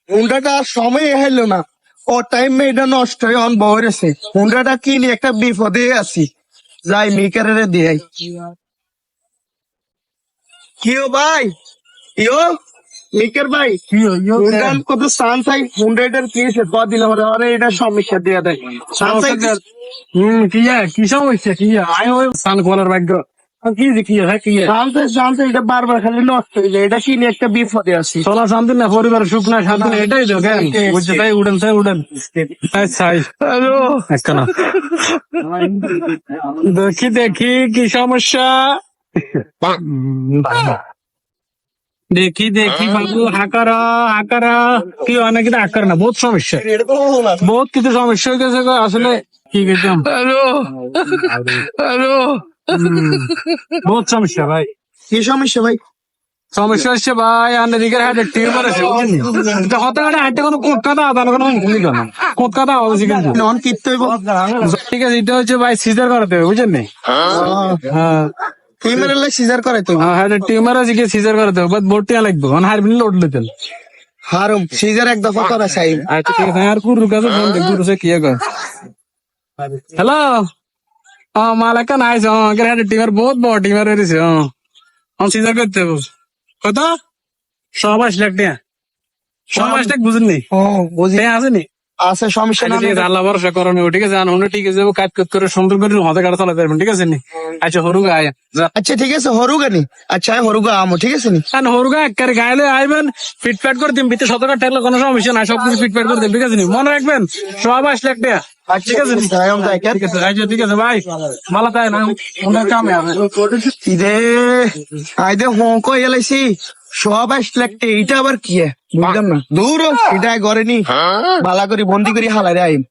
হুন্ডাটা সময় হাইলো না, ও টাইম এটা নষ্ট হয়ে অন বহরেছে। হুন্ডাটা কিনি একটা বিপদে আছি, যাই মেকারে দিয়ে। কিও ভাই, ইয়ো মেকার ভাই, হুন্ডা কত চান্স আই, হুন্ডাটার কি সে দিলাম রে, এটা সমস্যা দিয়ে দেয় চান্স আই। কি সমস্যা কি আয় ওই সান কলার ভাগ্য কি যে কি হয় কি চান্স এটা বারবার খালি নষ্ট হয়ে যায়, এটা কিনে একটা বিপদে আছি। চলা শান্তি না পরিবার সুখ না শান্তি না এটাই তো কেন বুঝছে তাই উড়েন তাই ছাই হ্যালো, একটা দেখি দেখি কি সমস্যা দেখি দেখি বাবু হাকারা হাকারা কি অনেক কিন্তু হাকার না বহুত সমস্যা বহুত কিছু সমস্যা হয়ে গেছে গো, আসলে কি গেছিলাম হ্যালো, হ্যালো, বহুত সমস্যা ভাই কি সমস্যা ভাই? সমস্যা হচ্ছে ভাই আমাদের দিকের হাটে টিউমার আছে হতে হাটে কোনো কোট কাটা আদানো কোনো কোট কাটা অবশ্যই কিন্তু নন কিনতে হইব। ঠিক আছে এটা হচ্ছে ভাই সিজার করাতে হবে বুঝছেন নি হ্যাঁ ফিমেল সিজার করে তো হ্যাঁ টিউমার আছে কি সিজার করাতে হবে বাট ভর্তি লাগবে অন হারবিন লোড লেতেন হারুম সিজার এক দফা করা চাই। আচ্ছা ঠিক আছে আর কুরুর কাছে ফোন দে কুরু সে কি কর হ্যালো মালাকা নাইস আগের হাটে টিউমার বহুত বড় টিউমার হয়েছে সিজার করতে হবে কত 122 লাখ টাকা 122 লাখ বুঝেন নি ও বুঝি আসেনি আছে সমস্যা না। ঠিক আছে আল্লাহ ভরসা করণীয় ঠিক আছে আনন্দ ঠিক আছে কাজ কাজ করে সুন্দর করে হাতে কাটা চালাতে পারবেন ঠিক আছে নি আচ্ছা হরুগা আয় আচ্ছা ঠিক আছে হরুগা নি, আচ্ছা হরুগা আমো ঠিক আছে নি। হরুগা একবারে গাইলে আইবেন ফিটফাট করে দিন ভিতরে 17 টাকা কোনো সমস্যা না সবকিছু ফিটফাট করে দিন ঠিক আছে নি মনে রাখবেন 122 লাখ টাকা ঠিক আছে নি ঠিক আছে আচ্ছা ঠিক আছে ভাই ভালো তাই না ওনার কামে হবে ইদে আইদে হংকো এলাইছি সব আসলে এইটা আবার কি বুঝলাম না, দূর এটা ঘরে নি বালা করে বন্দি করে হালারে আইম।